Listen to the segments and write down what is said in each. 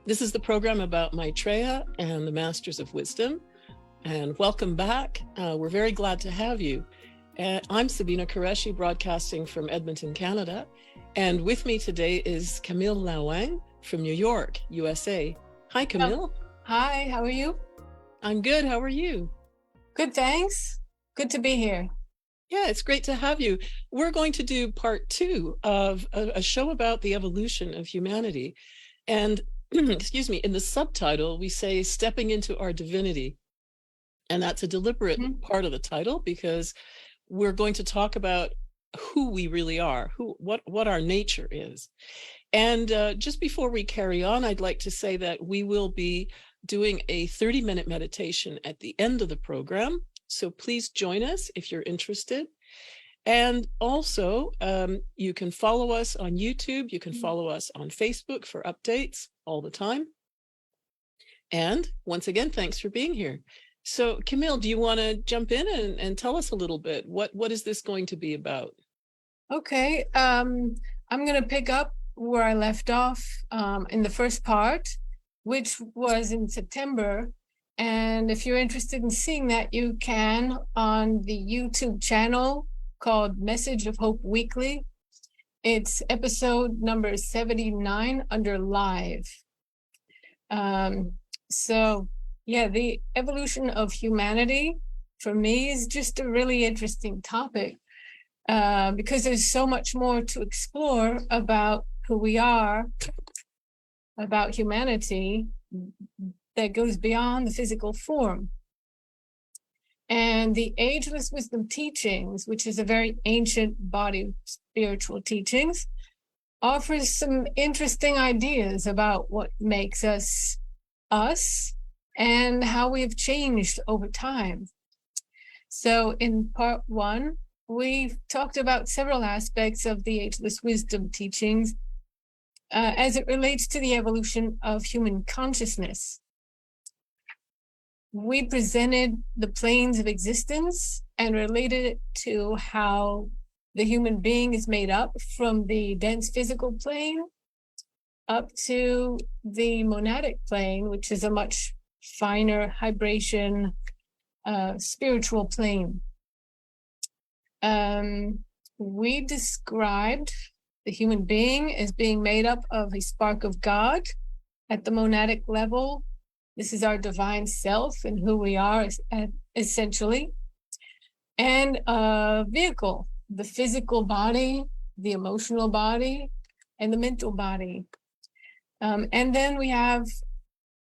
This is the program about Maitreya and the Masters of Wisdom. And welcome back. We're very glad to have you. I'm Sabina Qureshi, broadcasting from Edmonton, Canada. And with me today is Camille Lawang from New York, USA. Hi, Camille. Hi, how are you? I'm good. How are you? Good, thanks. Good to be here. Yeah, it's great to have you. We're going to do part 2 of a show about the evolution of humanity. And excuse me, in the subtitle, we say stepping into our divinity. And that's a deliberate part of the title because we're going to talk about who we really are, what our nature is. And just before we carry on, I'd like to say that we will be doing a 30-minute meditation at the end of the program. So please join us if you're interested. And also, you can follow us on YouTube. You can follow us on Facebook for updates all the time. And once again, thanks for being here. So, Camille, do you want to jump in and tell us a little bit? What is this going to be about? Okay. I'm going to pick up where I left off in the first part, which was in September. And if you're interested in seeing that, you can on the YouTube channel called Message of Hope Weekly. It's episode number 79 under live. The evolution of humanity for me is just a really interesting topic because there's so much more to explore about who we are, about humanity, that goes beyond the physical form. And the Ageless Wisdom Teachings, which is a very ancient body of spiritual teachings, offers some interesting ideas about what makes us us and how we've changed over time. So in part 1, we've talked about several aspects of the Ageless Wisdom Teachings as it relates to the evolution of human consciousness. We presented the planes of existence and related it to how the human being is made up from the dense physical plane up to the monadic plane, which is a much finer vibration spiritual plane. We described the human being as being made up of a spark of God at the monadic level. This is our divine self and who we are essentially. And a vehicle, the physical body, the emotional body, and the mental body. And then we have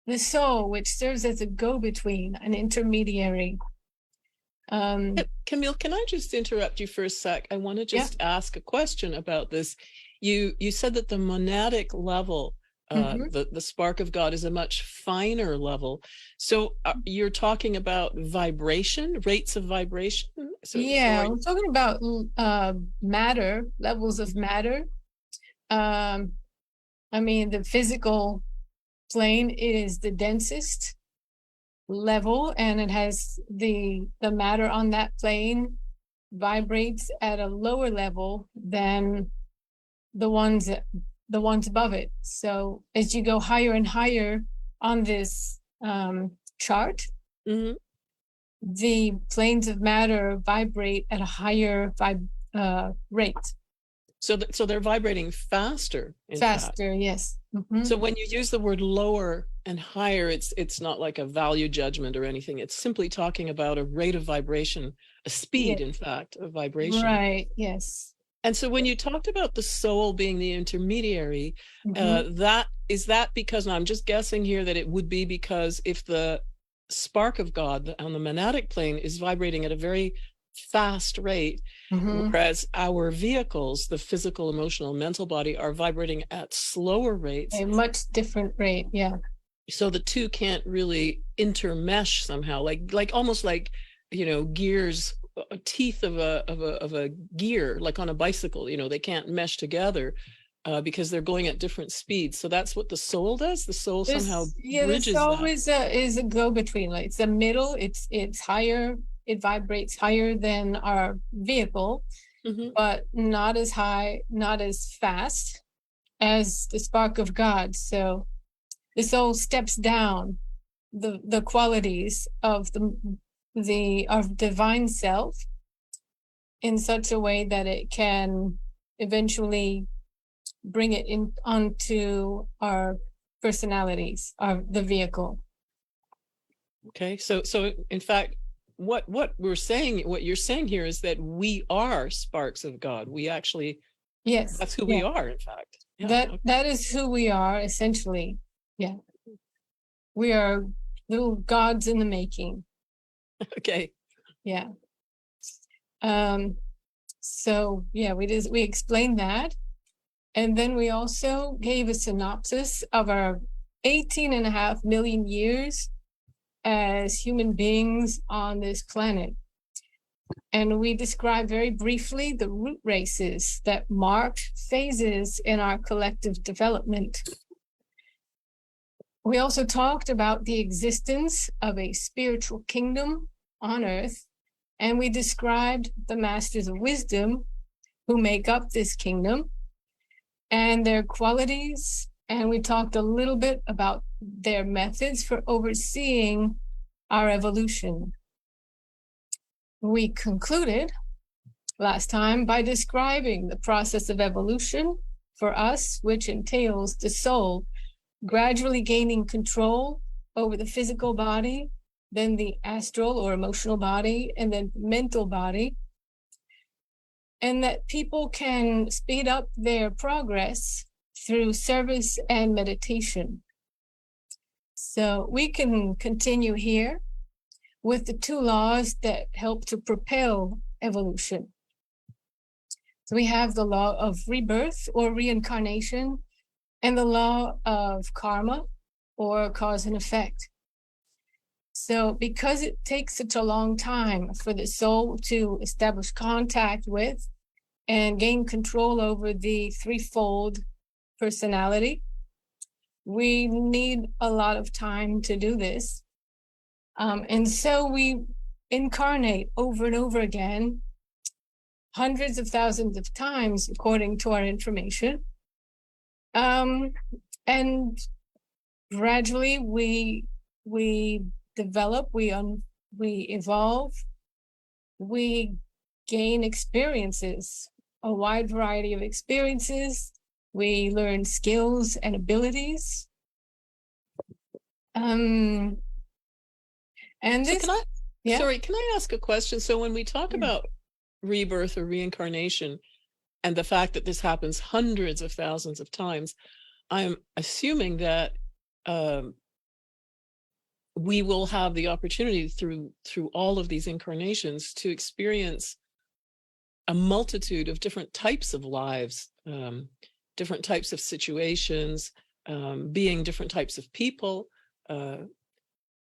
the soul, which serves as a go-between, an intermediary. Camille, can I just interrupt you for a sec? I want to just ask a question about this. You said that the monadic level, the spark of God, is a much finer level. So you're talking about vibration, rates of vibration? We're talking about matter, levels of matter. The physical plane is the densest level, and it has the matter on that plane vibrates at a lower level than the ones above it. So as you go higher and higher on this chart, the planes of matter vibrate at a higher rate. So they're vibrating faster. Faster, yes. So when you use the word lower and higher, it's not like a value judgment or anything. It's simply talking about a rate of vibration, a speed, in fact, of vibration. Right, yes. And so when you talked about the soul being the intermediary, is that because, and I'm just guessing here, that it would be because if the spark of God on the monadic plane is vibrating at a very fast rate, whereas our vehicles, the physical, emotional, mental body, are vibrating at slower rates. A much different rate, yeah. So the two can't really intermesh somehow, like almost like, gears, teeth of a gear, like on a bicycle. They can't mesh together because they're going at different speeds. So that's what the soul does. The soul somehow bridges the soul that. is a go-between. Like it's the middle. It's higher. It vibrates higher than our vehicle, but not as high, not as fast as the spark of God. So the soul steps down the qualities of the of divine self in such a way that it can eventually bring it in onto our personalities, the vehicle. Okay, so in fact, what you're saying here is that we are sparks of God. We actually, Yes, that's who yeah. we are, in fact. Yeah, That okay. that is who we are, essentially. Yeah. We are little gods in the making. Okay. Yeah. So yeah, we explained that. And then we also gave a synopsis of our 18.5 million years as human beings on this planet. And we described very briefly the root races that marked phases in our collective development. We also talked about the existence of a spiritual kingdom on Earth, and we described the masters of wisdom who make up this kingdom and their qualities. And we talked a little bit about their methods for overseeing our evolution. We concluded last time by describing the process of evolution for us, which entails the soul gradually gaining control over the physical body, then the astral or emotional body, and then mental body. And that people can speed up their progress through service and meditation. So we can continue here with the two laws that help to propel evolution. So we have the law of rebirth or reincarnation and the law of karma or cause and effect. So because it takes such a long time for the soul to establish contact with and gain control over the threefold personality, we need a lot of time to do this. And so we incarnate over and over again, hundreds of thousands of times, according to our information. And gradually we develop, we evolve, we gain experiences, a wide variety of experiences. We learn skills and abilities. And this, So yeah. sorry, can I ask a question? So when we talk about rebirth or reincarnation and the fact that this happens hundreds of thousands of times, I'm assuming that we will have the opportunity through all of these incarnations to experience a multitude of different types of lives, different types of situations, being different types of people.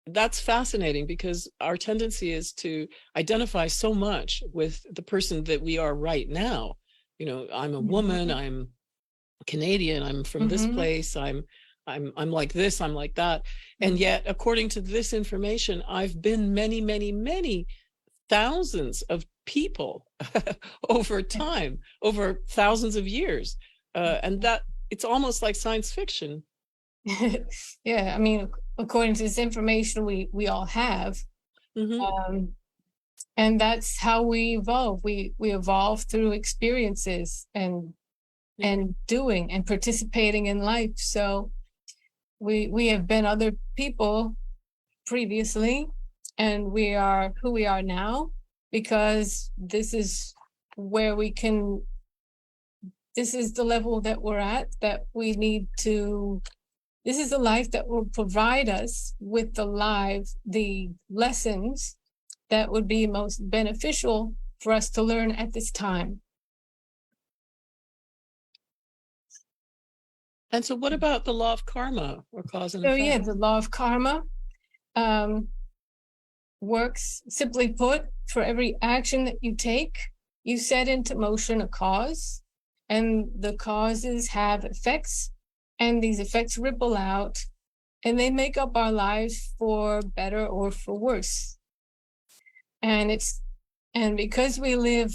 That's fascinating because our tendency is to identify so much with the person that we are right now. You know, I'm a woman, I'm Canadian, I'm from this place, I'm like this, I'm like that. And yet, according to this information, I've been many, many, many thousands of people over time, over thousands of years. And that it's almost like science fiction. Yeah, I mean, according to this information we all have, and that's how we evolve. We evolve through experiences and doing and participating in life. So we have been other people previously, and we are who we are now because this is where we can. This is the level that we're at, that we need to. This is the life that will provide us with the lessons that would be most beneficial for us to learn at this time. And so what about the law of karma or cause and effect? So yeah, the law of karma works, simply put, for every action that you take, you set into motion a cause, and the causes have effects, and these effects ripple out, and they make up our lives for better or for worse. And because we live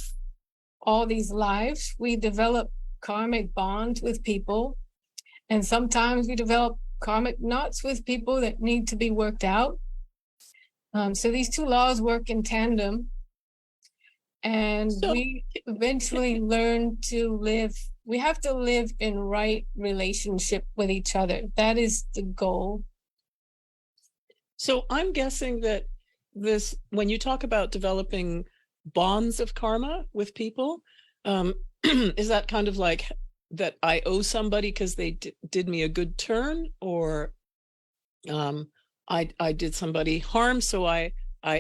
all these lives, we develop karmic bonds with people, and sometimes we develop karmic knots with people that need to be worked out. So these two laws work in tandem, and So, we eventually learn to live. We have to live in right relationship with each other. That is the goal. so I'm guessing that this, when you talk about developing bonds of karma with people, is that kind of like that I owe somebody because they did me a good turn, or I did somebody harm, so I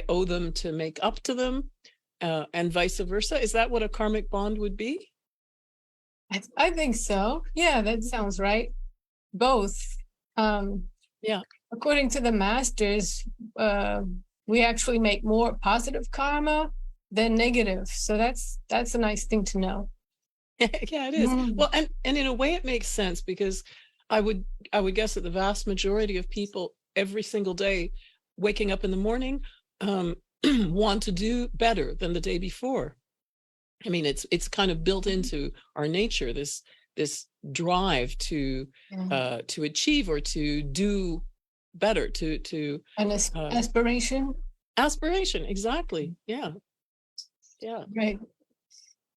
owe them to make up to them, and vice versa? Is that what a karmic bond would be? I think so. Yeah, that sounds right. Both. Yeah. According to the masters, we actually make more positive karma than negative. So that's a nice thing to know. Yeah, it is. Mm. Well, and in a way it makes sense, because I would guess that the vast majority of people every single day waking up in the morning want to do better than the day before. I mean, it's kind of built into our nature, this drive to achieve or to do better, to An aspiration. aspiration. Exactly. Yeah. Yeah. Right.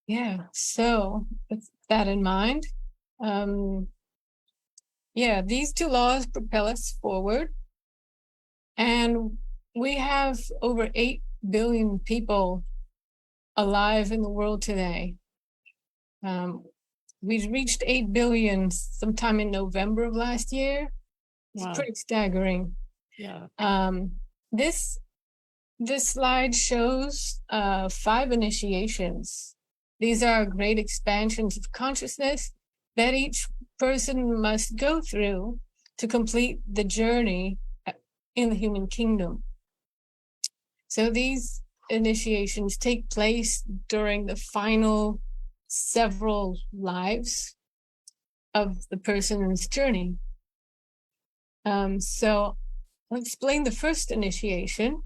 Yeah. So with that in mind, yeah, these two laws propel us forward. And we have over 8 billion people alive in the world today. We reached 8 billion sometime in November of last year. It's Wow. pretty staggering. Yeah. This slide shows 5 initiations. These are great expansions of consciousness that each person must go through to complete the journey in the human kingdom. So these initiations take place during the final several lives of the person's journey. So I'll explain the first initiation.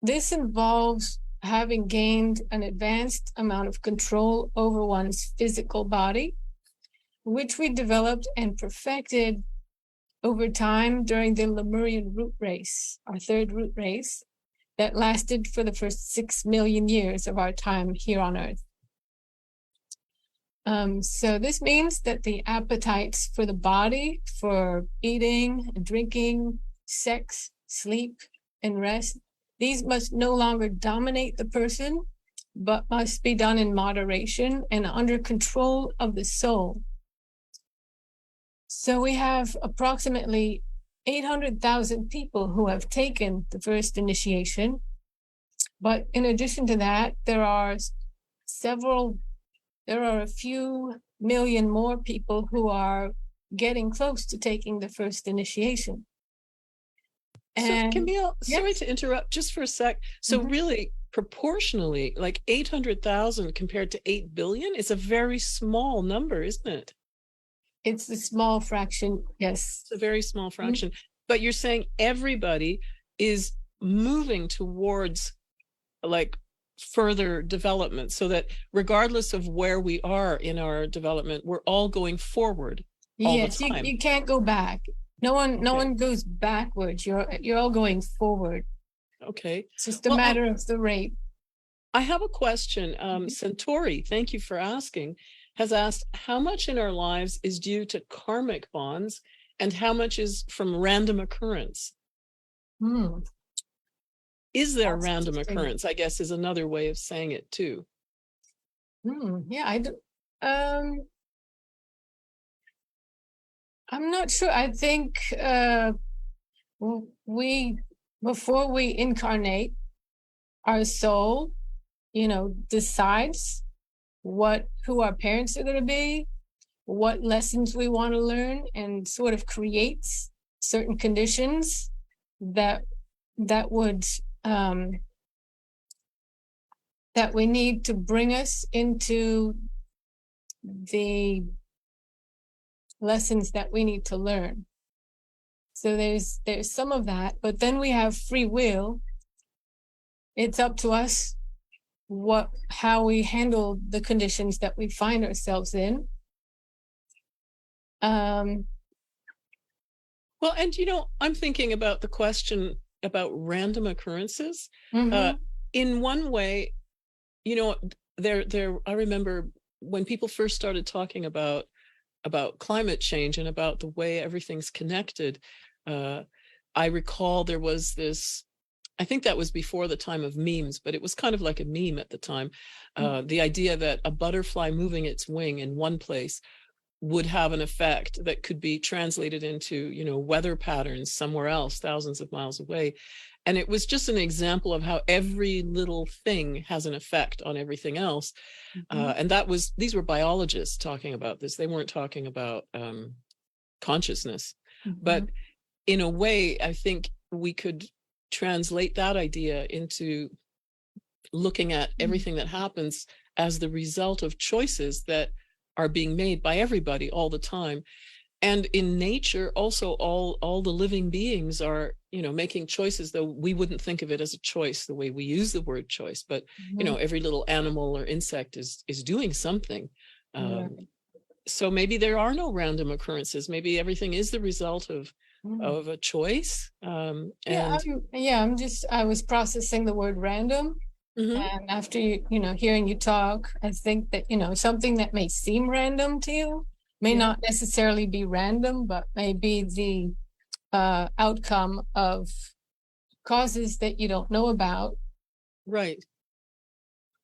This involves having gained an advanced amount of control over one's physical body, which we developed and perfected over time during the Lemurian root race, our third root race, that lasted for the first 6 million years of our time here on Earth. So this means that the appetites for the body, for eating and drinking, sex, sleep, and rest, these must no longer dominate the person, but must be done in moderation and under control of the soul. So we have approximately 800,000 people who have taken the first initiation. But in addition to that, there are a few million more people who are getting close to taking the first initiation. So Camille, sorry yes. to interrupt just for a sec. So really, proportionally, like 800,000 compared to 8 billion is a very small number, isn't it? It's a small fraction, yes. It's a very small fraction. But you're saying everybody is moving towards like further development, so that regardless of where we are in our development, we're all going forward all the time. You can't go back. No one goes backwards. You're all going forward. Okay. It's just a matter of the rate. I have a question. Centauri, thank you for asking, has asked how much in our lives is due to karmic bonds and how much is from random occurrence? Is there random occurrence, I guess, is another way of saying it too. Yeah, I do. I'm not sure. I think before we incarnate, our soul, decides who our parents are going to be, what lessons we want to learn, and sort of creates certain conditions that would that we need to bring us into the lessons that we need to learn. So there's some of that, but then we have free will. It's up to us how we handle the conditions that we find ourselves in. Well, and I'm thinking about the question about random occurrences. Uh, Mm-hmm. in one way, you know, I remember when people first started talking about climate change and about the way everything's connected. Uh, I recall there was this. I think that was before the time of memes, but it was kind of like a meme at the time. The idea that a butterfly moving its wing in one place would have an effect that could be translated into, weather patterns somewhere else, thousands of miles away. And it was just an example of how every little thing has an effect on everything else. Mm-hmm. And these were biologists talking about this. They weren't talking about consciousness. Mm-hmm. But in a way, I think we could translate that idea into looking at everything that happens as the result of choices that are being made by everybody all the time. And in nature also, all the living beings are making choices, though we wouldn't think of it as a choice the way we use the word choice. But Mm-hmm. every little animal or insect is doing something. Yeah. So maybe there are no random occurrences. Maybe everything is the result of Mm. a choice. Yeah, And I was processing the word random. Mhm. And after hearing you talk, I think that, something that may seem random to you may Yeah, not necessarily be random, but may be the outcome of causes that you don't know about. right.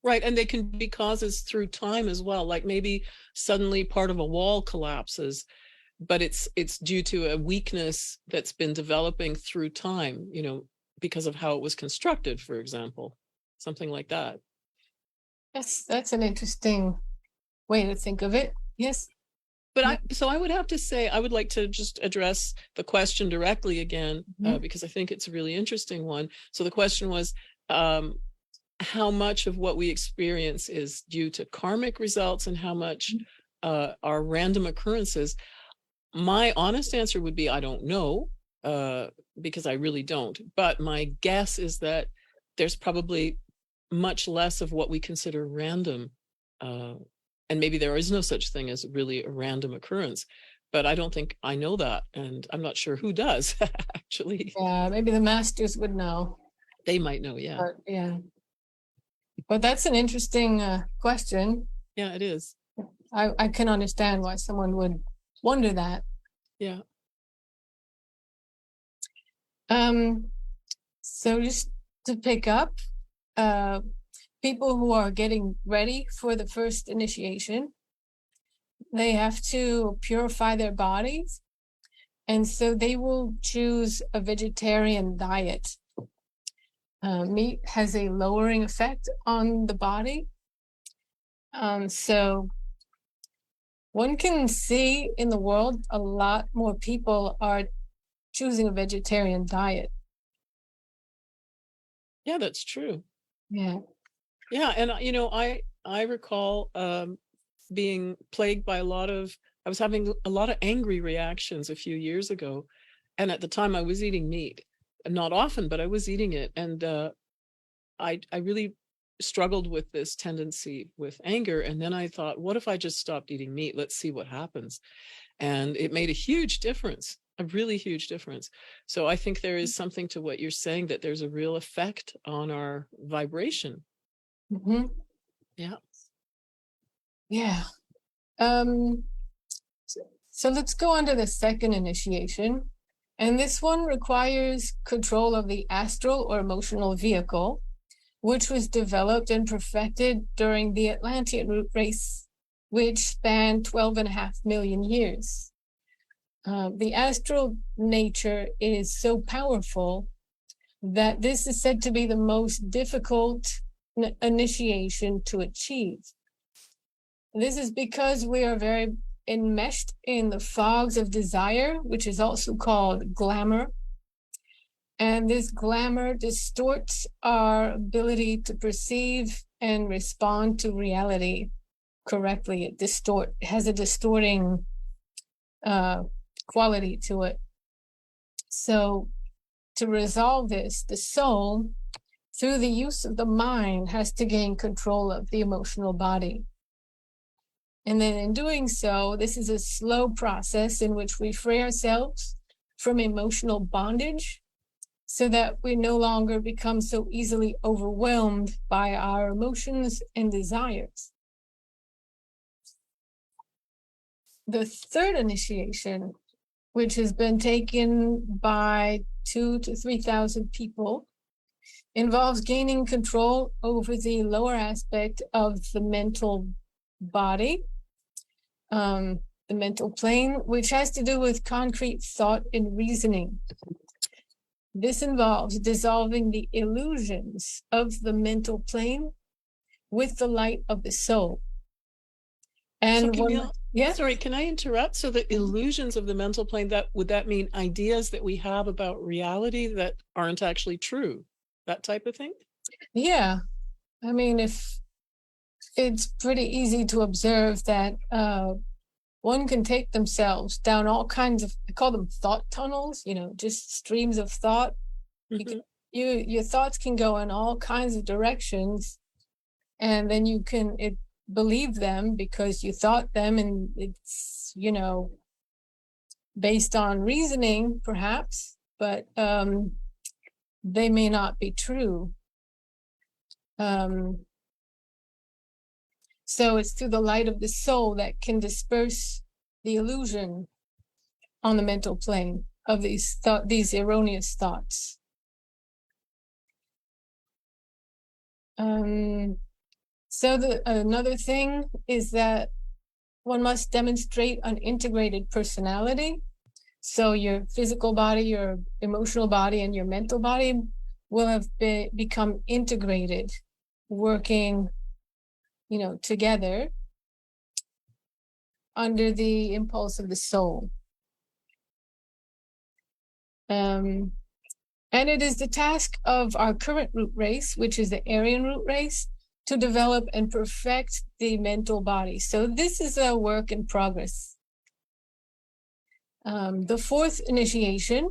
Right, and they can be causes through time as well. Like maybe suddenly part of a wall collapses, but it's due to a weakness that's been developing through time, because of how it was constructed, for example, something like that. That's an interesting way to think of it. Yes. But Yeah. I would have to say, I would like to just address the question directly again, Mhm. because I think it's a really interesting one. So the question was, um, how much of what we experience is due to karmic results and how much are random occurrences? My honest answer would be I don't know, uh, because I really don't. But my guess is that there's probably much less of what we consider random. Uh, and maybe there is no such thing as really a random occurrence. But I don't think I know that. And I'm not sure who does, actually. Yeah, maybe the masters would know. They might know. Yeah. But yeah, but that's an interesting question. Yeah, it is. I can understand why someone would wonder that. Yeah. Um, so just to pick up, uh, people who are getting ready for the first initiation, they have to purify their bodies, and so they will choose a vegetarian diet. Meat has a lowering effect on the body, so one can see in the world a lot more people are choosing a vegetarian diet. Yeah, that's true. Yeah. Yeah, and I recall being plagued by I was having a lot of angry reactions a few years ago, and at the time I was eating meat, not often, but I was eating it, and I really struggled with this tendency with anger, and then I thought, what if I just stopped eating meat? Let's see what happens, and it made a huge difference. A really huge difference. So I think there is something to what you're saying, that there's a real effect on our vibration. Hmm. Yeah. Yeah. Um, so let's go on to the second initiation. And this one requires control of the astral or emotional vehicle, which was developed and perfected during the Atlantean root race, which spanned 12.5 million years. The astral nature is so powerful that this is said to be the most difficult initiation to achieve. This is because we are very enmeshed in the fogs of desire, which is also called glamour. And this glamour distorts our ability to perceive and respond to reality correctly. It has a distorting quality to it. So to resolve this, the soul, through the use of the mind, has to gain control of the emotional body. And then in doing so, this is a slow process in which we free ourselves from emotional bondage so that we no longer become so easily overwhelmed by our emotions and desires. The third initiation, which has been taken by 2,000 to 3,000 people, involves gaining control over the lower aspect of the mental body, the mental plane, which has to do with concrete thought and reasoning. This involves dissolving the illusions of the mental plane with the light of the soul. And So Camille, yeah, sorry, can I interrupt? So the illusions of the mental plane, that would that mean ideas that we have about reality that aren't actually true? That type of thing? yeah. I mean, if it's pretty easy to observe that one can take themselves down all kinds of, I call them thought tunnels, just streams of thought. Your thoughts can go in all kinds of directions, and then you can believe them because you thought them, and it's based on reasoning perhaps, but they may not be true. So it's through the light of the soul that can disperse the illusion on the mental plane of these erroneous thoughts. So another thing is that one must demonstrate an integrated personality. So your physical body, your emotional body, and your mental body will have become integrated, working together under the impulse of the soul. And it is the task of our current root race, which is the Aryan root race, to develop and perfect the mental body. So this is a work in progress. The fourth initiation,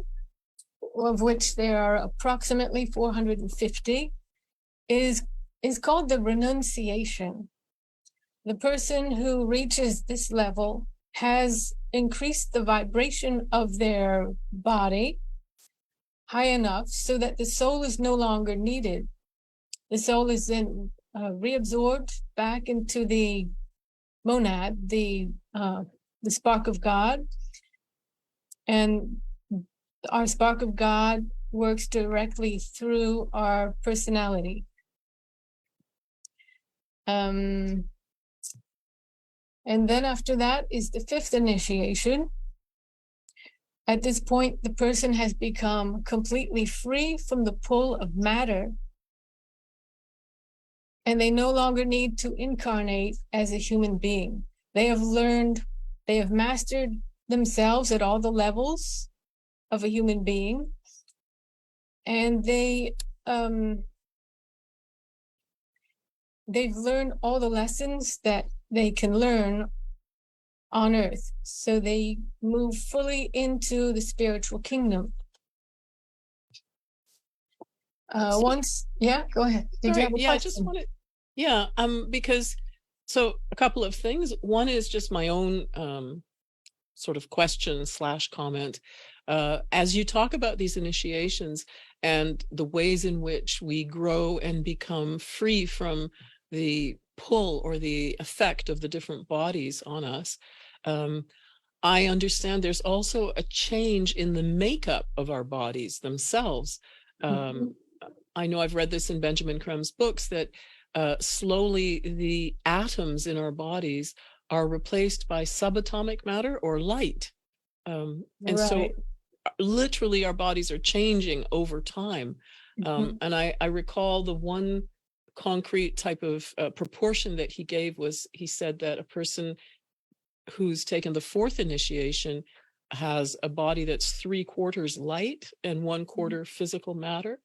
of which there are approximately 450, is called the renunciation. The person who reaches this level has increased the vibration of their body high enough so that the soul is no longer needed. The soul is then reabsorbed back into the monad, the spark of God, and our spark of God works directly through our personality. And then after that is the fifth initiation. At this point, the person has become completely free from the pull of matter, and they no longer need to incarnate as a human being. They have mastered themselves at all the levels of a human being, and they've learned all the lessons that they can learn on earth. So they move fully into the spiritual kingdom. Go ahead. Did you have a question? I just wanted, because so a couple of things. One is just my own sort of question / comment. As you talk about these initiations and the ways in which we grow and become free from the pull or the effect of the different bodies on us, I understand there's also a change in the makeup of our bodies themselves. I know I've read this in Benjamin Crumb's books that slowly the atoms in our bodies are replaced by subatomic matter or light. And so literally our bodies are changing over time. And I recall the one concrete type of proportion that he gave was, he said that a person who's taken the fourth initiation has a body that's 3/4 light and 1/4 physical matter.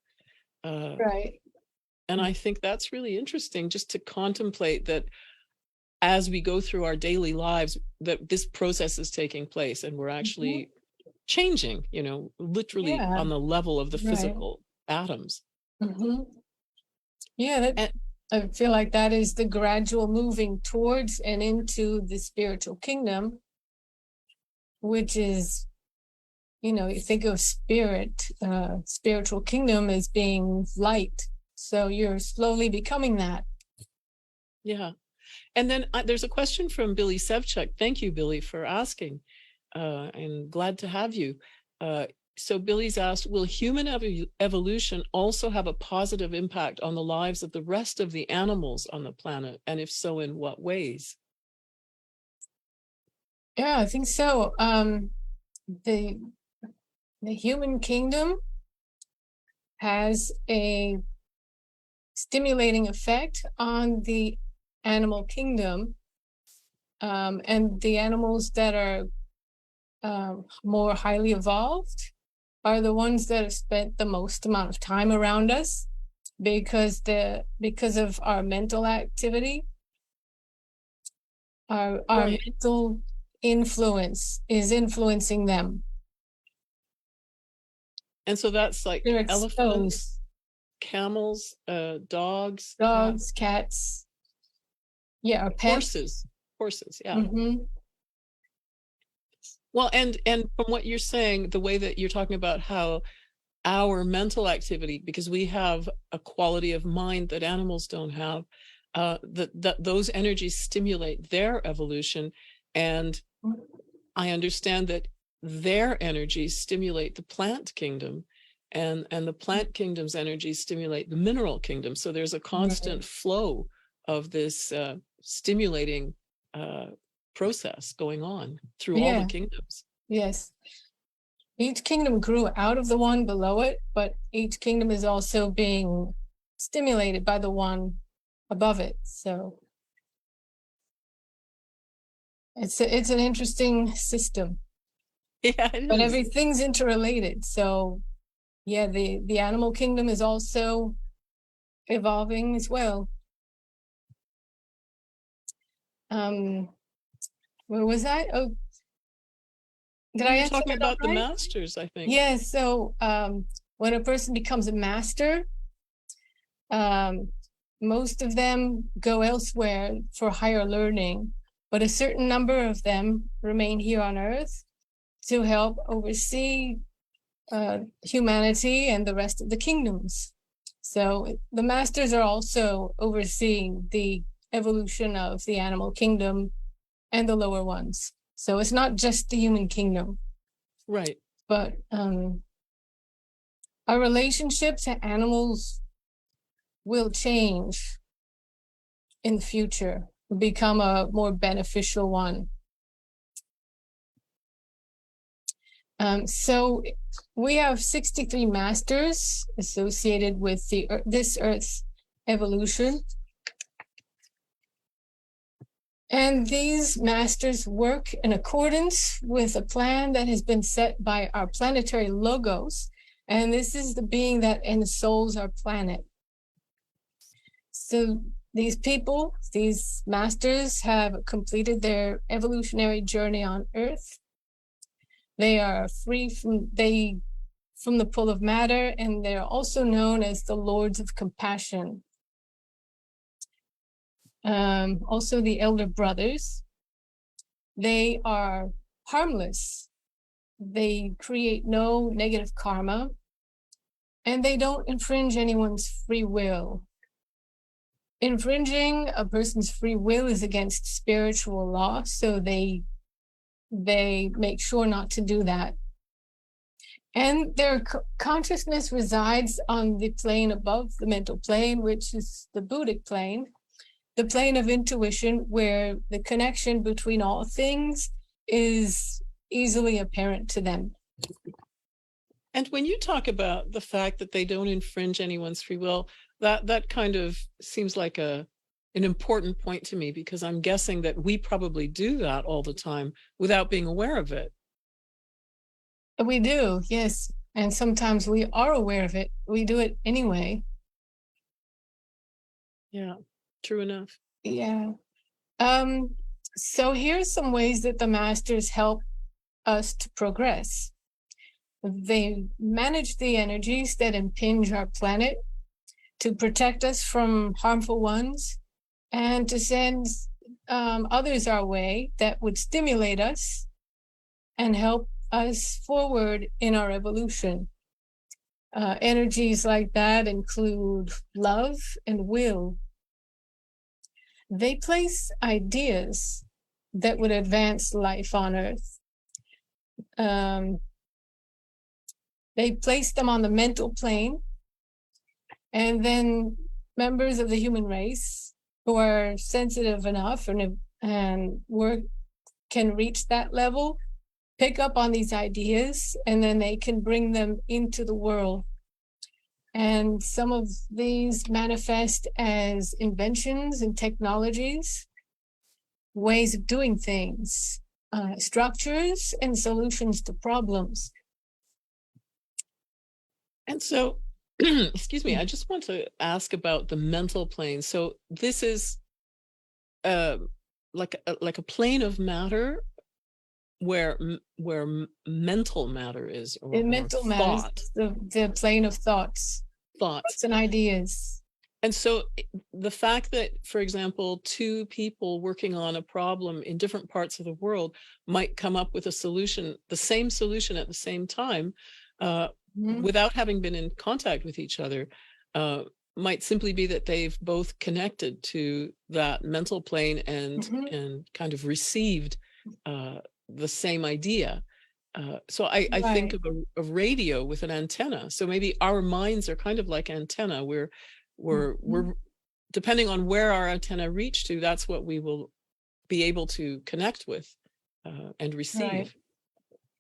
And I think that's really interesting, just to contemplate that as we go through our daily lives, that this process is taking place and we're actually changing, literally on the level of the physical atoms. I feel like that is the gradual moving towards and into the spiritual kingdom, which is, you think of spirit, spiritual kingdom as being light. So you're slowly becoming that. Yeah. And then there's a question from Billy Sevchuk. Thank you, Billy, for asking. And glad to have you. So Billy's asked, will human evolution also have a positive impact on the lives of the rest of the animals on the planet? And if so, in what ways? Yeah, I think so. The human kingdom has a stimulating effect on the animal kingdom, and the animals that are more highly evolved are the ones that have spent the most amount of time around us because of our mental activity, our Right. mental influence is influencing them. And so that's like They're elephants, exposed. camels, dogs, Dogs, cats, yeah, our pets. horses. Yeah. Mm-hmm. Well, and from what you're saying, the way that you're talking about how our mental activity, because we have a quality of mind that animals don't have, that those energies stimulate their evolution. And I understand that their energies stimulate the plant kingdom, and the plant kingdom's energies stimulate the mineral kingdom. So there's a constant flow of this stimulating process going on through all the kingdoms. Yes. Each kingdom grew out of the one below it, but each kingdom is also being stimulated by the one above it. So it's an interesting system. Yeah, it but is. Everything's interrelated. So yeah, the animal kingdom is also evolving as well. Where was I? Oh, did I You're answer talking that about the right? masters, I think. Yeah. So when a person becomes a master, most of them go elsewhere for higher learning, but a certain number of them remain here on Earth to help oversee humanity and the rest of the kingdoms. So the masters are also overseeing the evolution of the animal kingdom and the lower ones. So it's not just the human kingdom. Right. But our relationship to animals will change in the future, become a more beneficial one. So we have 63 masters associated with this Earth's evolution. And these masters work in accordance with a plan that has been set by our planetary logos. And this is the being that ensouls our planet. So these people, these masters, have completed their evolutionary journey on Earth. They are free from the pull of matter, and they're also known as the Lords of Compassion. Also the Elder Brothers. They are harmless. They create no negative karma, and they don't infringe anyone's free will. Infringing a person's free will is against spiritual law, so they make sure not to do that. And their consciousness resides on the plane above the mental plane, which is the Buddhic plane, the plane of intuition, where the connection between all things is easily apparent to them. And when you talk about the fact that they don't infringe anyone's free will, that kind of seems like an important point to me, because I'm guessing that we probably do that all the time without being aware of it. We do, yes. And sometimes we are aware of it. We do it anyway. Yeah, true enough. Yeah. So here's some ways that the masters help us to progress. They manage the energies that impinge our planet to protect us from harmful ones, and to send others our way that would stimulate us and help us forward in our evolution. Energies like that include love and will. They place ideas that would advance life on Earth. They place them on the mental plane, and then members of the human race who are sensitive enough and can reach that level, pick up on these ideas, and then they can bring them into the world. And some of these manifest as inventions and technologies, ways of doing things, structures and solutions to problems. And so, excuse me, I just want to ask about the mental plane. So this is like a plane of matter where mental matter is, or mental matter is the plane of thoughts and ideas. And so the fact that, for example, two people working on a problem in different parts of the world might come up with a solution, the same solution at the same time, without having been in contact with each other, might simply be that they've both connected to that mental plane and kind of received the same idea. So I think of a radio with an antenna. So maybe our minds are kind of like antenna. We're depending on where our antenna reach to, that's what we will be able to connect with and receive. Right.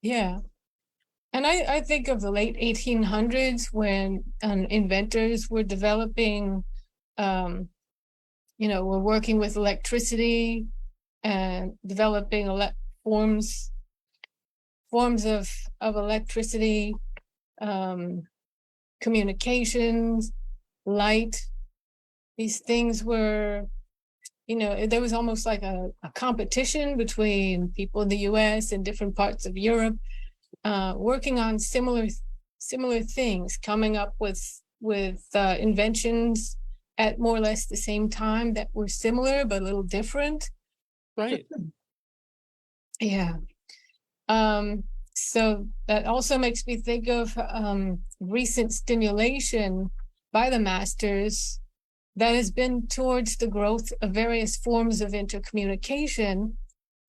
Yeah. And I think of the late 1800s when inventors were developing, were working with electricity and developing forms of electricity, communications, light. These things were, there was almost like a competition between people in the US and different parts of Europe, working on similar things, coming up with inventions at more or less the same time that were similar but a little different. Right. Yeah. So that also makes me think of recent stimulation by the masters that has been towards the growth of various forms of intercommunication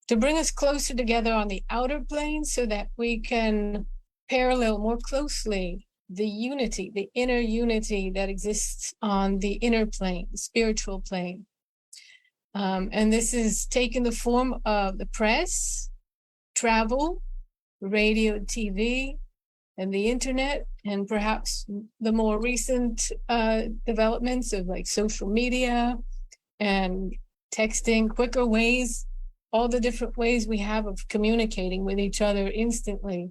to bring us closer together on the outer plane so that we can parallel more closely the unity, the inner unity that exists on the inner plane, the spiritual plane. And this has taken the form of the press, travel, radio, TV, and the internet, and perhaps the more recent developments of like social media and texting, quicker ways, all the different ways we have of communicating with each other instantly.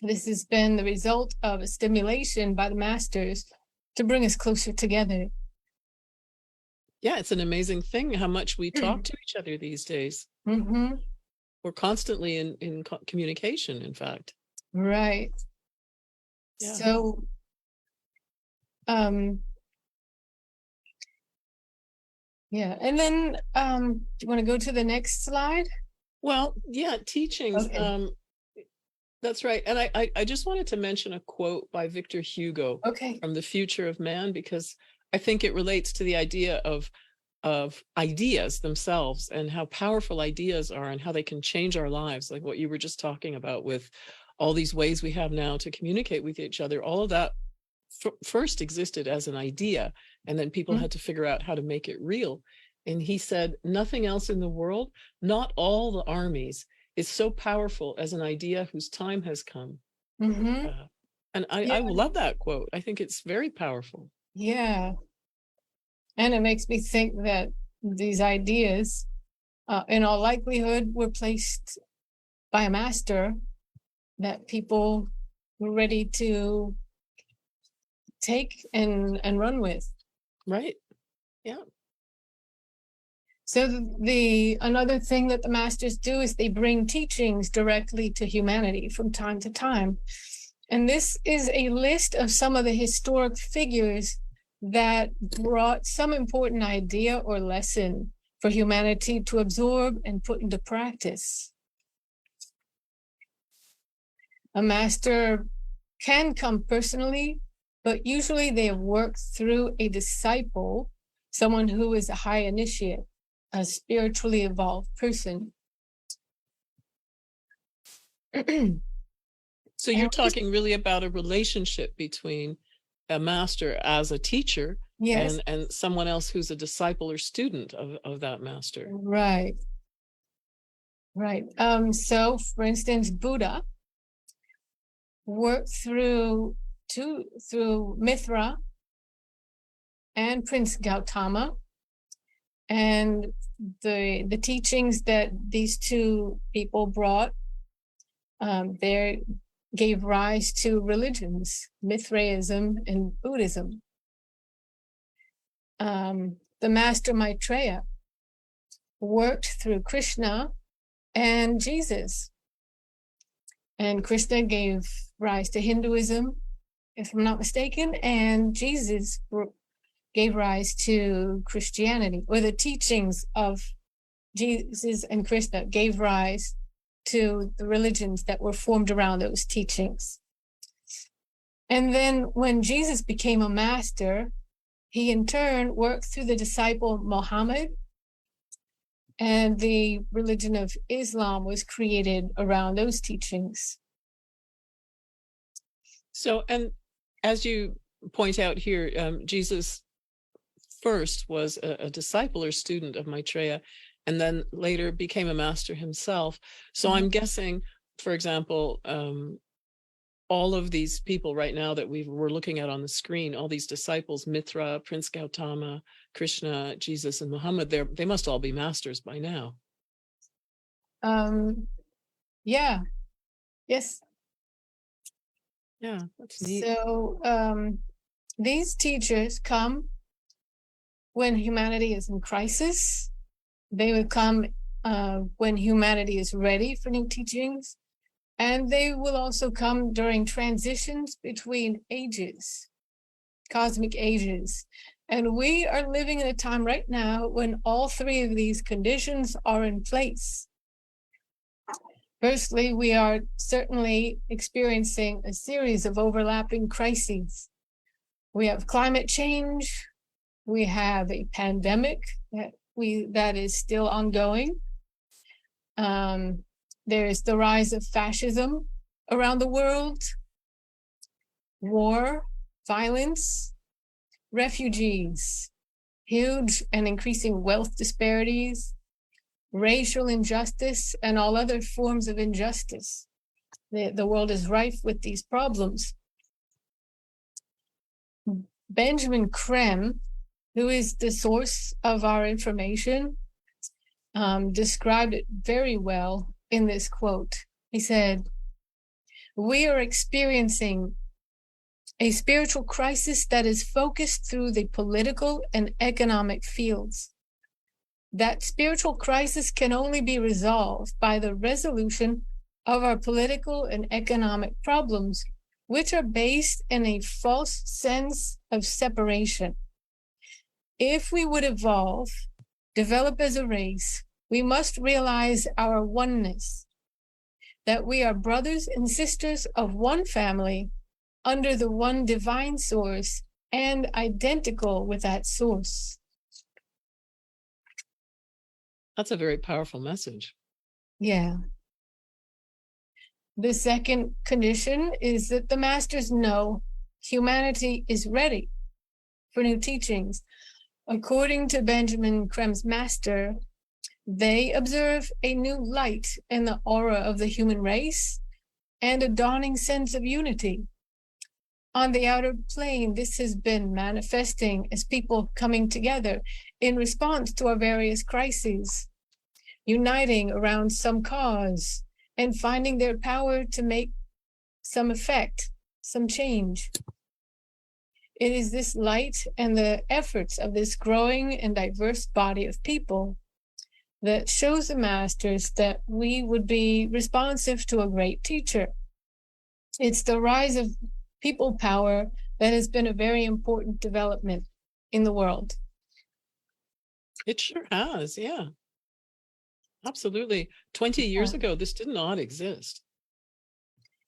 This has been the result of a stimulation by the masters to bring us closer together. Yeah, it's an amazing thing how much we talk to each other these days. Mm-hmm. We're constantly in communication, in fact. Right. Yeah. So, yeah. And then, do you want to go to the next slide? Well, yeah, teachings. Okay. That's right. And I just wanted to mention a quote by Victor Hugo from The Future of Man, because I think it relates to the idea of ideas themselves and how powerful ideas are and how they can change our lives, like what you were just talking about with all these ways we have now to communicate with each other. All of that first existed as an idea, and then people had to figure out how to make it real. And he said, nothing else in the world, not all the armies, is so powerful as an idea whose time has come. And I love that quote. I think it's very powerful. Yeah. And it makes me think that these ideas, in all likelihood, were placed by a master that people were ready to take and run with. Right. Yeah. So another thing that the masters do is they bring teachings directly to humanity from time to time. And this is a list of some of the historic figures that brought some important idea or lesson for humanity to absorb and put into practice. A master can come personally, but usually they have worked through a disciple, someone who is a high initiate, a spiritually evolved person. So you're talking really about a relationship between a master as a teacher Yes, and someone else who's a disciple or student of that master. right, right. So for instance, Buddha worked through Mithra and Prince Gautama, and the teachings that these two people brought, they gave rise to religions, Mithraism and Buddhism. The master Maitreya worked through Krishna and Jesus, and Krishna gave rise to Hinduism, if I'm not mistaken, and Jesus gave rise to Christianity, or the teachings of Jesus and Krishna gave rise to the religions that were formed around those teachings. And then when Jesus became a master, he in turn worked through the disciple Muhammad, and the religion of Islam was created around those teachings. So, and as you point out here, Jesus first was a disciple or student of Maitreya, and then later became a master himself. So I'm guessing, for example, all of these people right now that we're looking at on the screen, all these disciples, Mithra, Prince Gautama, Krishna, Jesus, and Muhammad, they must all be masters by now. Yeah. Yes. Yeah, that's neat. So these teachers come when humanity is in crisis. They would come when humanity is ready for new teachings. And they will also come during transitions between ages, cosmic ages. And we are living in a time right now when all three of these conditions are in place. Firstly, we are certainly experiencing a series of overlapping crises. We have climate change. We have a pandemic that is still ongoing. There's the rise of fascism around the world, war, violence, refugees, huge and increasing wealth disparities, racial injustice, and all other forms of injustice. The world is rife with these problems. Benjamin Krem, who is the source of our information, described it very well in this quote. He said, "We are experiencing a spiritual crisis that is focused through the political and economic fields. That spiritual crisis can only be resolved by the resolution of our political and economic problems, which are based in a false sense of separation. If we would evolve, develop as a race, we must realize our oneness, that we are brothers and sisters of one family under the one divine source and identical with that source." That's a very powerful message. Yeah. The second condition is that the masters know humanity is ready for new teachings. According to Benjamin Krem's master, they observe a new light in the aura of the human race and a dawning sense of unity. On the outer plane, this has been manifesting as people coming together in response to our various crises, uniting around some cause and finding their power to make some effect, some change. It is this light and the efforts of this growing and diverse body of people that shows the masters that we would be responsive to a great teacher. It's the rise of people power that has been a very important development in the world. It sure has, yeah. Absolutely. 20 years ago, this did not exist.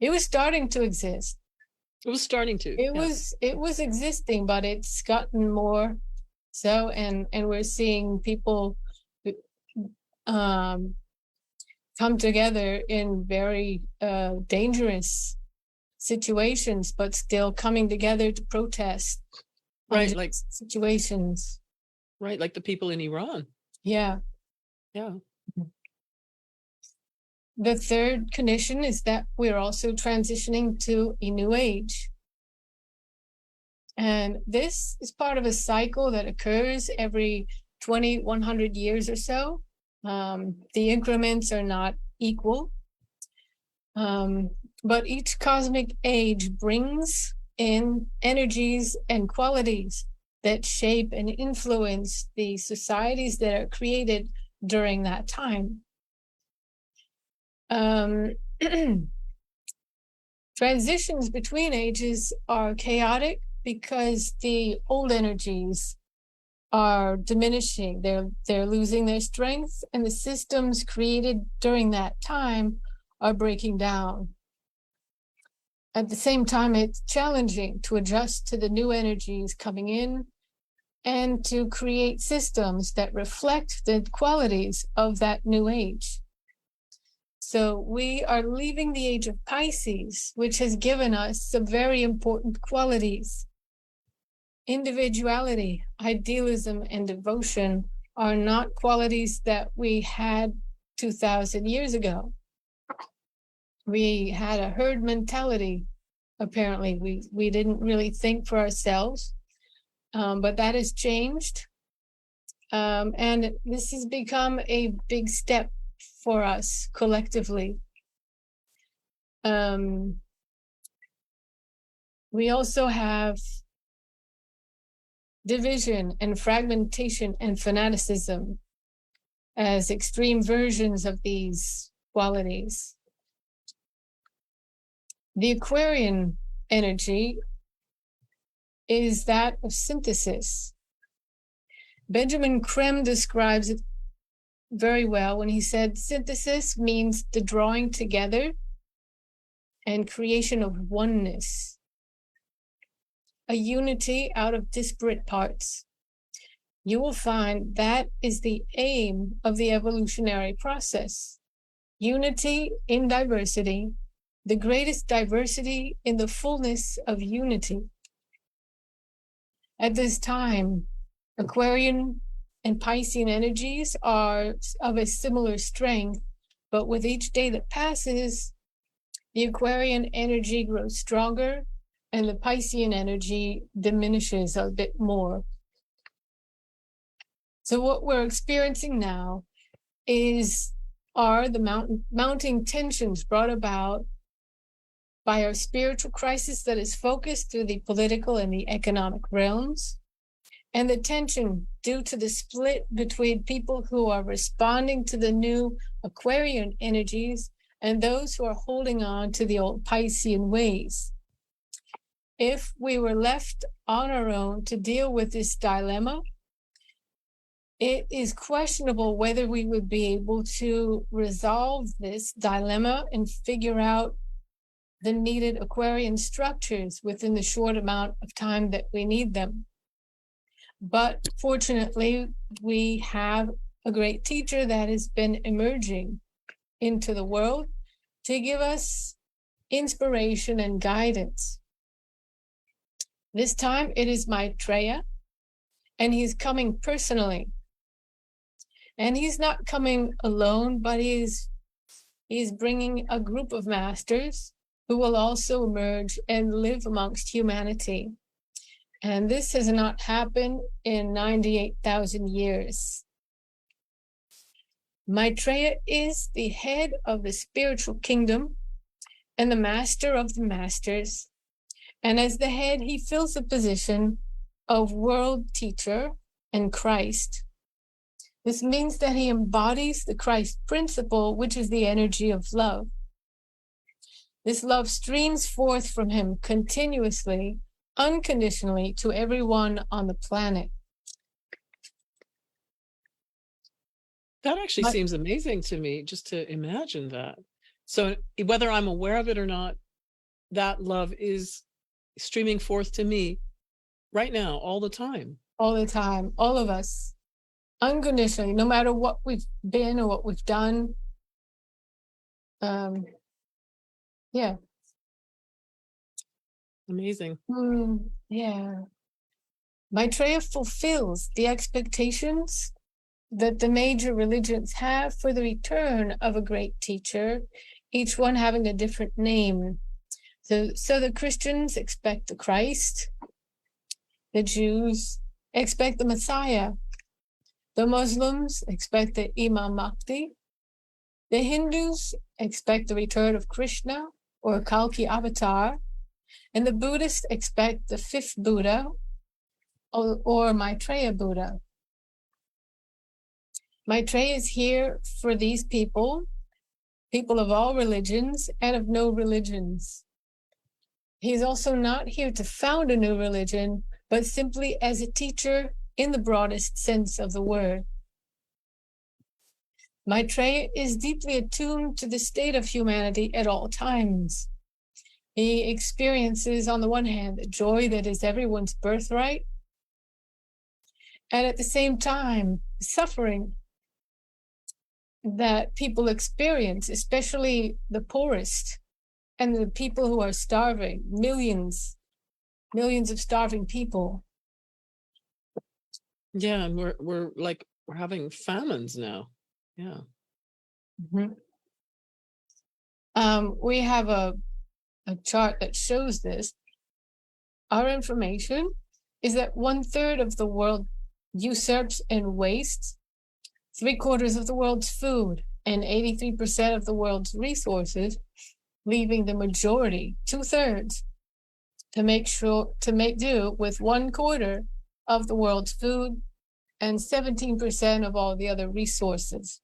It was starting to exist. It was starting to, It yeah. was existing, but it's gotten more so, and we're seeing people um, come together in very dangerous situations, but still coming together to protest Right, like situations. right, like the people in Iran. Yeah. Yeah. The third condition is that we're also transitioning to a new age. And this is part of a cycle that occurs every 20, 100 years or so. The increments are not equal, but each cosmic age brings in energies and qualities that shape and influence the societies that are created during that time. Transitions between ages are chaotic because the old energies are diminishing. They're losing their strength, and the systems created during that time are breaking down. At the same time, it's challenging to adjust to the new energies coming in and to create systems that reflect the qualities of that new age. So we are leaving the age of Pisces, which has given us some very important qualities. Individuality, idealism, and devotion are not qualities that we had 2,000 years ago. We had a herd mentality, apparently. We didn't really think for ourselves, but that has changed. And this has become a big step for us collectively. We also have division and fragmentation and fanaticism as extreme versions of these qualities. The Aquarian energy is that of synthesis. Benjamin Creme describes it very well when he said synthesis means the drawing together and creation of oneness, a unity out of disparate parts. You will find that is the aim of the evolutionary process. Unity in diversity, the greatest diversity in the fullness of unity. At this time, Aquarian and Piscean energies are of a similar strength, but with each day that passes, the Aquarian energy grows stronger and the Piscean energy diminishes a bit more. So what we're experiencing now are the mounting tensions brought about by our spiritual crisis that is focused through the political and the economic realms, and the tension due to the split between people who are responding to the new Aquarian energies and those who are holding on to the old Piscean ways. If we were left on our own to deal with this dilemma, it is questionable whether we would be able to resolve this dilemma and figure out the needed Aquarian structures within the short amount of time that we need them. But fortunately, we have a great teacher that has been emerging into the world to give us inspiration and guidance. This time it is Maitreya, and he's coming personally. And he's not coming alone, but he's bringing a group of masters who will also emerge and live amongst humanity. And this has not happened in 98,000 years. Maitreya is the head of the spiritual kingdom and the master of the masters. And as the head, he fills the position of world teacher and Christ. This means that he embodies the Christ principle, which is the energy of love. This love streams forth from him continuously, unconditionally to everyone on the planet. That actually seems amazing to me, just to imagine that. So whether I'm aware of it or not, that love is streaming forth to me right now, all the time. All the time, all of us, unconditionally, no matter what we've been or what we've done. Um, yeah. Amazing. Yeah. Maitreya fulfills the expectations that the major religions have for the return of a great teacher, each one having a different name. So the Christians expect the Christ, the Jews expect the Messiah, the Muslims expect the Imam Mahdi, the Hindus expect the return of Krishna or Kalki avatar, and the Buddhists expect the fifth Buddha or Maitreya Buddha. Maitreya is here for these people of all religions and of no religions. He's also not here to found a new religion, but simply as a teacher in the broadest sense of the word. Maitreya is deeply attuned to the state of humanity at all times. He experiences, on the one hand, the joy that is everyone's birthright, and at the same time, suffering that people experience, especially the poorest and the people who are starving, millions of starving people. Yeah, and we're having famines now. Yeah. Mm-hmm. We have a chart that shows this. Our information is that 1/3 of the world usurps and wastes 3/4 of the world's food and 83% of the world's resources, leaving the majority, 2/3, to make do with 1/4 of the world's food and 17% of all the other resources.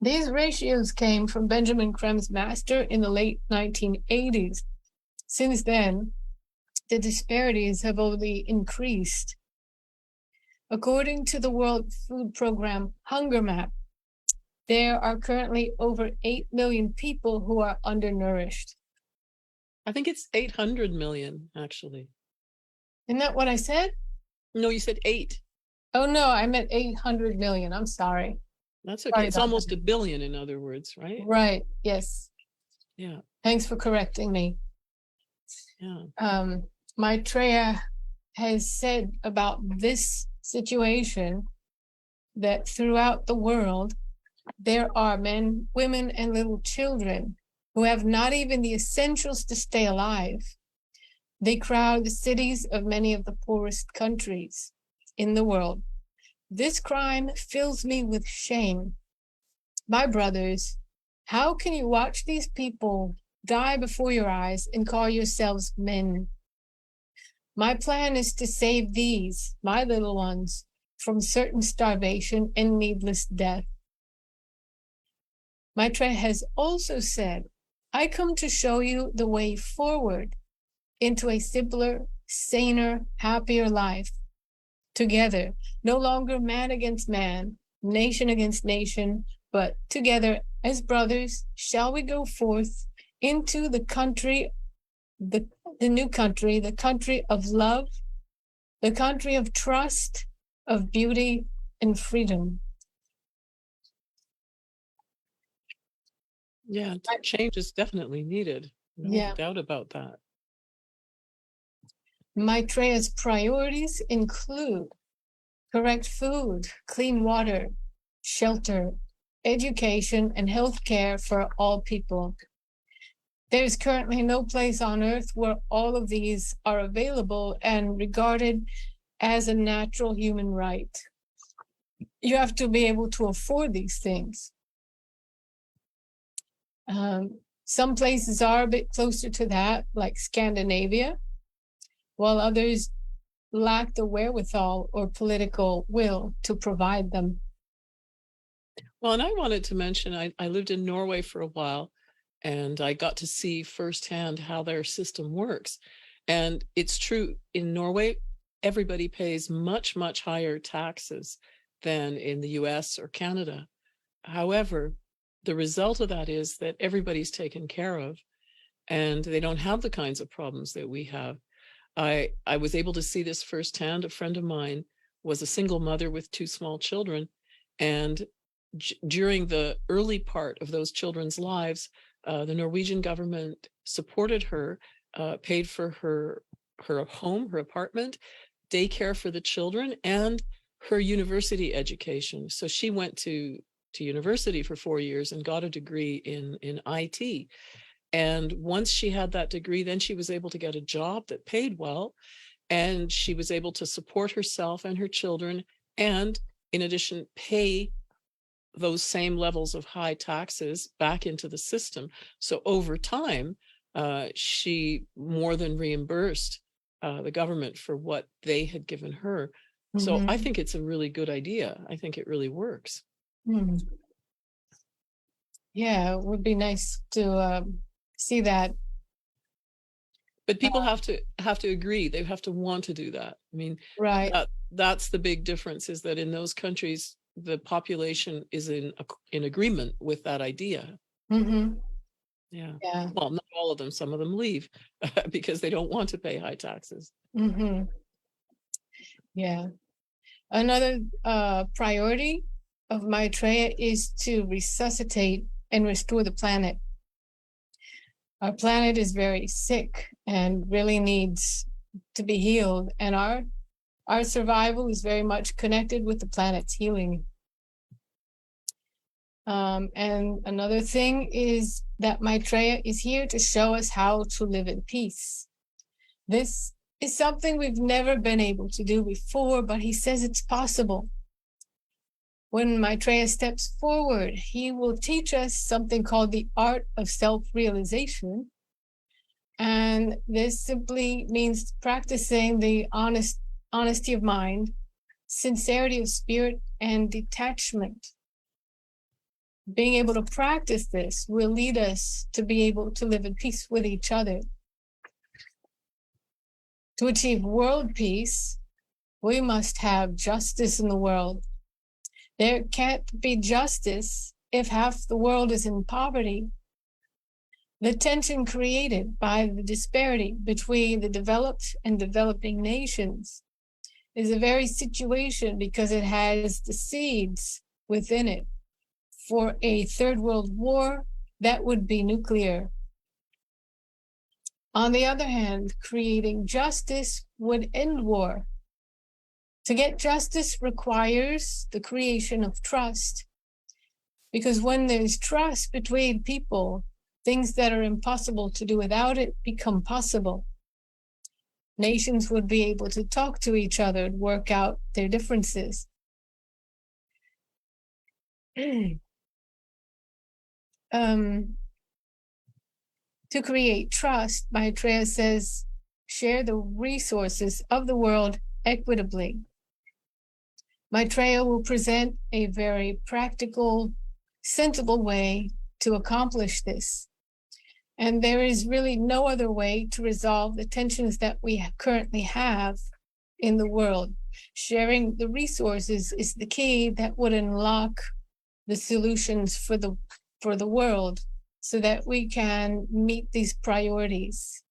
These ratios came from Benjamin Krem's master in the late 1980s. Since then, the disparities have only increased. According to the World Food Program Hunger Map, there are currently over 8 million people who are undernourished. I think it's 800 million, actually. Isn't that what I said? No, you said 8. Oh, no, I meant 800 million. I'm sorry. That's okay. Sorry It's about almost that. a billion, in other words, right? Right. Yes. Yeah. Thanks for correcting me. Yeah. Maitreya has said about this situation that throughout the world, there are men, women, and little children who have not even the essentials to stay alive. They crowd the cities of many of the poorest countries in the world. This crime fills me with shame. My brothers, how can you watch these people die before your eyes and call yourselves men? My plan is to save these, my little ones, from certain starvation and needless death. Maitreya has also said, I come to show you the way forward into a simpler, saner, happier life. Together, no longer man against man, nation against nation, but together as brothers, shall we go forth into the country, the new country, the country of love, the country of trust, of beauty and freedom. Yeah, change is definitely needed. No doubt about that. Maitreya's priorities include correct food, clean water, shelter, education, and health care for all people. There's currently no place on earth where all of these are available and regarded as a natural human right. You have to be able to afford these things. Some places are a bit closer to that, like Scandinavia, while others lack the wherewithal or political will to provide them. Well, and I wanted to mention, I lived in Norway for a while, and I got to see firsthand how their system works. And it's true, in Norway, everybody pays much, much higher taxes than in the US or Canada. However, the result of that is that everybody's taken care of and they don't have the kinds of problems that we have. I was able to see this firsthand. A friend of mine was a single mother with two small children, and during the early part of those children's lives, the Norwegian government supported her, paid for her home, her apartment, daycare for the children, and her university education. So she went to university for 4 years and got a degree in IT. And once she had that degree, then she was able to get a job that paid well, and she was able to support herself and her children, and in addition, pay those same levels of high taxes back into the system. So over time, she more than reimbursed the government for what they had given her. So I think it's a really good idea. I think it really works. Yeah, it would be nice to see that. But people have to agree. They have to want to do that. I mean, Right. That's the big difference, is that in those countries, the population is in agreement with that idea. Yeah. Yeah. Well, not all of them. Some of them leave because they don't want to pay high taxes. Yeah. Another priority of Maitreya is to resuscitate and restore the planet. Our planet is very sick and really needs to be healed, and our survival is very much connected with the planet's healing. And another thing is that Maitreya is here to show us how to live in peace. This is something we've never been able to do before, but he says it's possible. When Maitreya steps forward, he will teach us something called the art of self-realization. And this simply means practicing the honesty of mind, sincerity of spirit, and detachment. Being able to practice this will lead us to be able to live in peace with each other. To achieve world peace, we must have justice in the world. There can't be justice if half the world is in poverty. The tension created by the disparity between the developed and developing nations is a very situation, because it has the seeds within it for a third world war that would be nuclear. On the other hand, creating justice would end war. To get justice requires the creation of trust, because when there's trust between people, things that are impossible to do without it become possible. Nations would be able to talk to each other and work out their differences. To create trust, Maitreya says, share the resources of the world equitably. Maitreya will present a very practical, sensible way to accomplish this. And there is really no other way to resolve the tensions that we currently have in the world. Sharing the resources is the key that would unlock the solutions for the world, so that we can meet these priorities.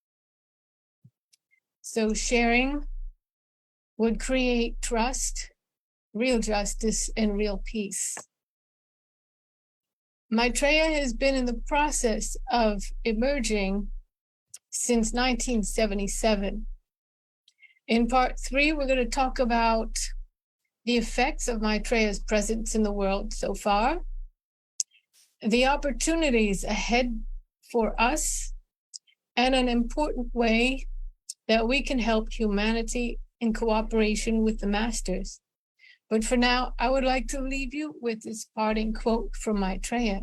So sharing would create trust, real justice, and real peace. Maitreya has been in the process of emerging since 1977. In part 3, we're going to talk about the effects of Maitreya's presence in the world so far, the opportunities ahead for us, and an important way that we can help humanity in cooperation with the masters. But for now, I would like to leave you with this parting quote from Maitreya.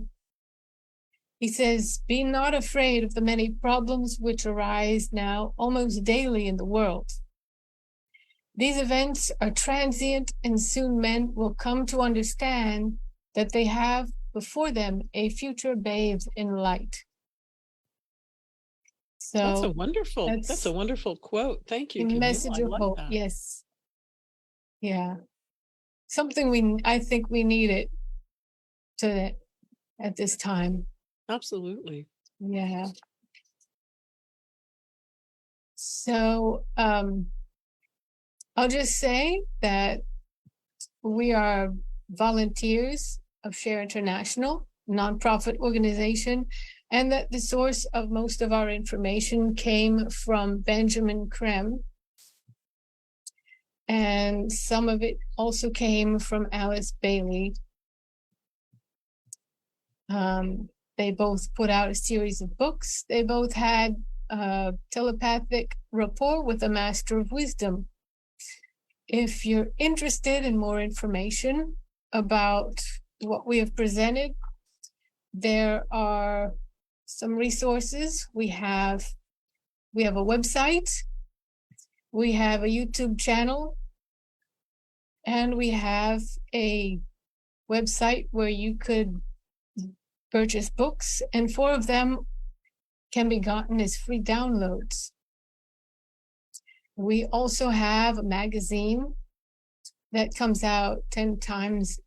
He says, "Be not afraid of the many problems which arise now almost daily in the world. These events are transient, and soon men will come to understand that they have before them a future bathed in light." So that's a wonderful quote. Thank you, a Camille. message I of like hope. that. Yes. Yeah. Something I think we need it to at this time. Absolutely. Yeah. So I'll just say that we are volunteers of Share International, nonprofit organization, and that the source of most of our information came from Benjamin Creme. And some of it also came from Alice Bailey. They both put out a series of books. They both had telepathic rapport with a master of wisdom. If you're interested in more information about what we have presented, there are some resources. We have a website, we have a YouTube channel, and we have a website where you could purchase books, and 4 of them can be gotten as free downloads. We also have a magazine that comes out 10 times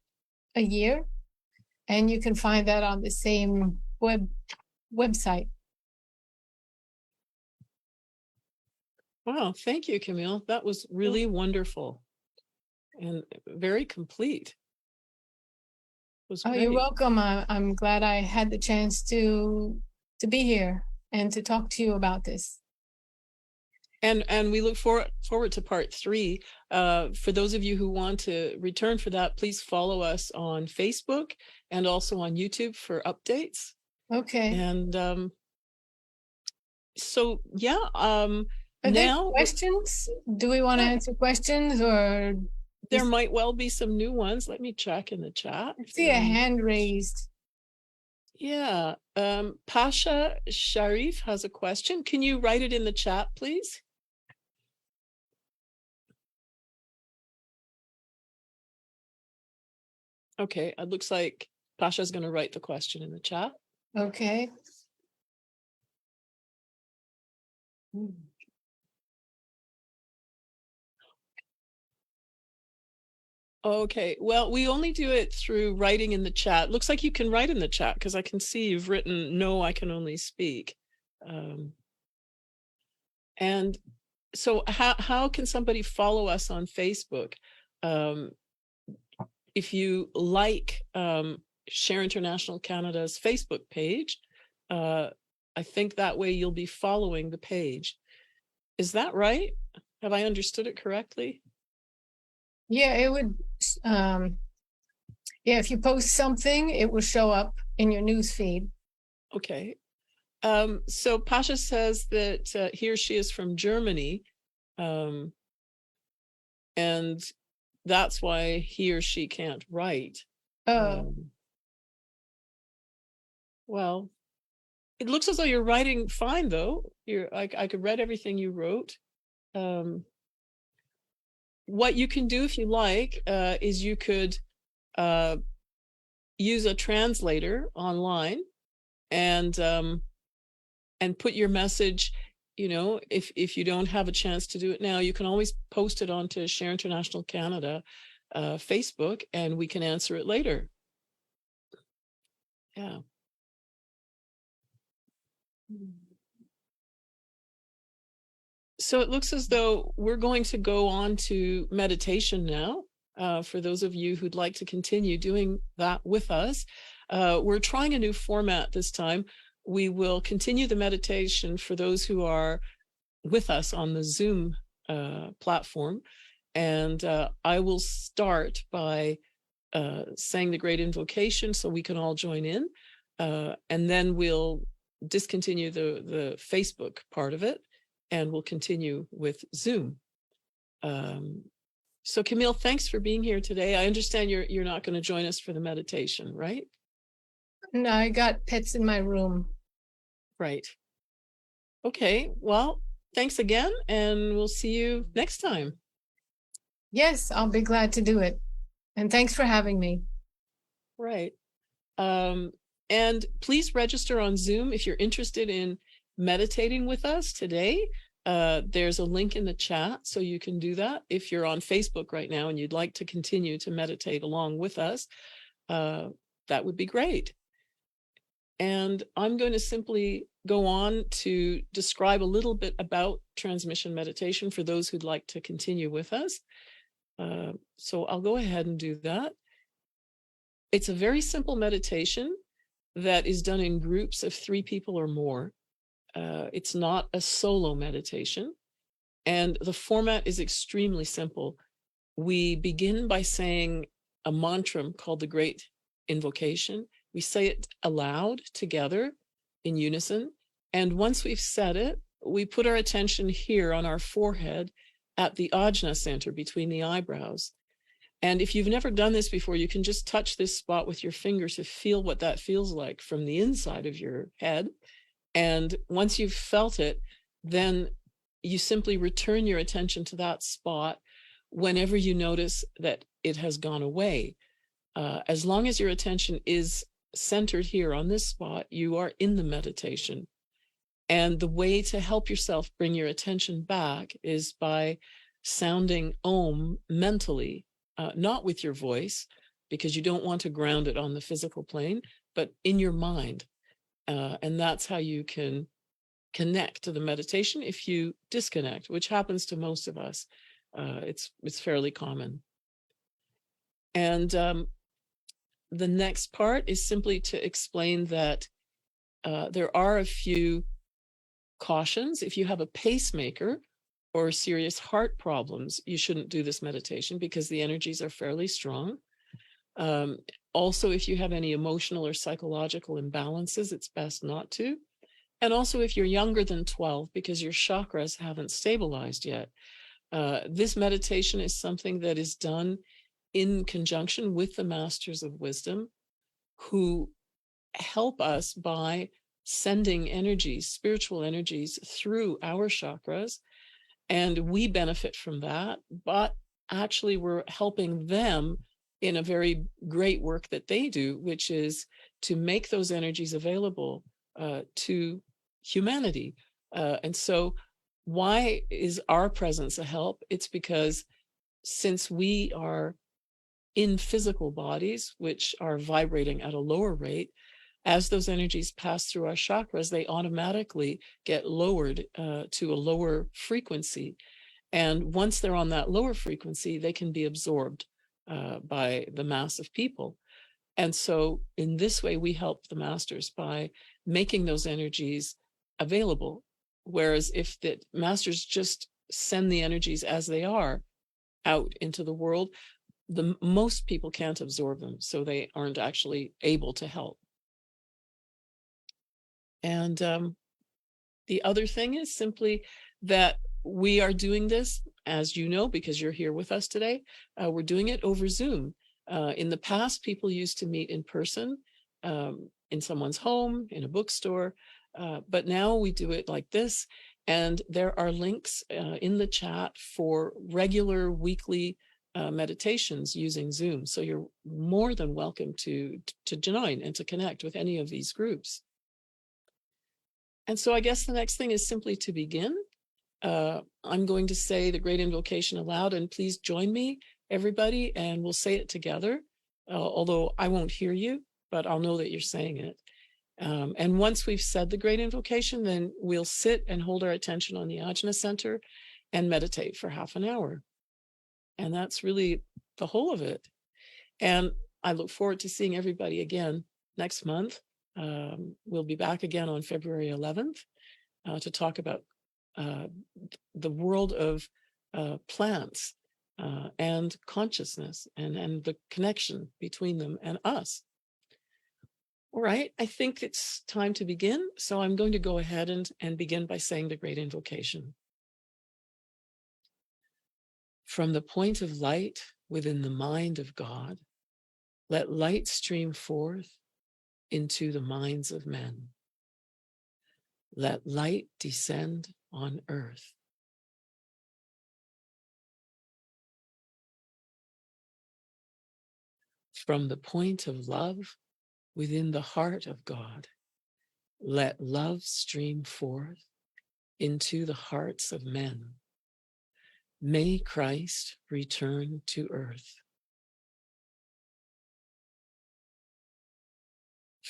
a year, and you can find that on the same website. Wow, thank you, Camille. That was really wonderful and very complete. It was You're great. welcome. I'm glad I had the chance to be here and to talk to you about this. And we look forward to part 3. For those of you who want to return for that, please follow us on Facebook and also on YouTube for updates. Okay. And so, yeah. Are there Now, questions? Do we want to answer questions, or there might well be some new ones. Let me check in the chat. I see a hand raised. Yeah. Pasha Sharif has a question. Can you write it in the chat, please? Okay, it looks like Pasha's going to write the question in the chat. Okay. Okay, well, we only do it through writing in the chat. Looks like you can write in the chat because I can see you've written, "No, I can only speak." And so how can somebody follow us on Facebook? If you like Share International Canada's Facebook page, I think that way you'll be following the page. Is that right? Have I understood it correctly? Yeah, it would. Yeah, if you post something, it will show up in your news feed. Okay. So Pasha says that he or she is from Germany, and that's why he or she can't write. Well, it looks as though you're writing fine, though. I could read everything you wrote. What you can do, if you like, is you could use a translator online and put your message. You know, if you don't have a chance to do it now, you can always post it onto Share International Canada Facebook, and we can answer it later. Yeah. So it looks as though we're going to go on to meditation now. For those of you who'd like to continue doing that with us, we're trying a new format this time. We will continue the meditation for those who are with us on the Zoom platform. And I will start by saying the great invocation so we can all join in. And then we'll discontinue the Facebook part of it, and we'll continue with Zoom. So Camille, thanks for being here today. I understand you're not going to join us for the meditation, right? No, I got pets in my room. Right. Okay, well, thanks again, and we'll see you next time. Yes, I'll be glad to do it. And thanks for having me. Right. And please register on Zoom if you're interested in meditating with us today. There's a link in the chat, so you can do that. If you're on Facebook right now and you'd like to continue to meditate along with us, that would be great. And I'm going to simply go on to describe a little bit about transmission meditation for those who'd like to continue with us. So I'll go ahead and do that. It's a very simple meditation that is done in groups of 3 people or more. It's not a solo meditation, and the format is extremely simple. We begin by saying a mantra called the Great Invocation. We say it aloud together in unison. And once we've said it, we put our attention here on our forehead at the ajna center between the eyebrows. And if you've never done this before, you can just touch this spot with your finger to feel what that feels like from the inside of your head. And once you've felt it, then you simply return your attention to that spot whenever you notice that it has gone away. As long as your attention is centered here on this spot, you are in the meditation. And the way to help yourself bring your attention back is by sounding Om mentally, not with your voice, because you don't want to ground it on the physical plane, but in your mind. And that's how you can connect to the meditation if you disconnect, which happens to most of us. It's fairly common. And the next part is simply to explain that there are a few cautions. If you have a pacemaker or serious heart problems, you shouldn't do this meditation because the energies are fairly strong. Also, if you have any emotional or psychological imbalances, it's best not to. And also if you're younger than 12, because your chakras haven't stabilized yet. This meditation is something that is done in conjunction with the masters of wisdom, who help us by sending energies, spiritual energies, through our chakras. And we benefit from that, but actually we're helping them in a very great work that they do, which is to make those energies available to humanity. And so why is our presence a help? It's because since we are in physical bodies, which are vibrating at a lower rate, as those energies pass through our chakras, they automatically get lowered to a lower frequency. And once they're on that lower frequency, they can be absorbed by the mass of people. And so in this way, we help the masters by making those energies available. Whereas if the masters just send the energies as they are out into the world, most people can't absorb them, so they aren't actually able to help. And the other thing is simply that we are doing this, as you know, because you're here with us today. We're doing it over Zoom. In the past, people used to meet in person, in someone's home, in a bookstore, but now we do it like this. And there are links in the chat for regular weekly meditations using Zoom. So you're more than welcome to join and to connect with any of these groups. And so I guess the next thing is simply to begin. I'm going to say the Great Invocation aloud, and please join me, everybody, and we'll say it together, although I won't hear you, but I'll know that you're saying it. And once we've said the Great Invocation, then we'll sit and hold our attention on the Ajna Center and meditate for half an hour. And that's really the whole of it. And I look forward to seeing everybody again next month. We'll be back again on February 11th to talk about the world of plants and consciousness and the connection between them and us. All right, I think it's time to begin. So I'm going to go ahead and begin by saying the Great Invocation. From the point of light within the mind of God, let light stream forth into the minds of men. Let light descend on earth. From the point of love within the heart of God, let love stream forth into the hearts of men. May Christ return to earth.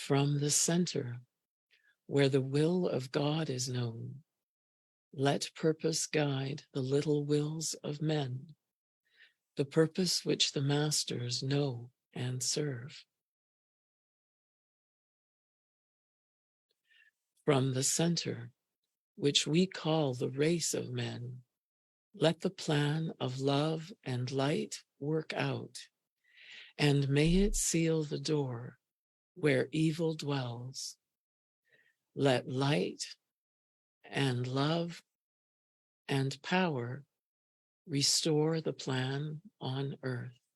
From the center, where the will of God is known, let purpose guide the little wills of men, the purpose which the masters know and serve. From the center, which we call the race of men, let the plan of love and light work out, and may it seal the door where evil dwells. Let light and love and power restore the plan on earth.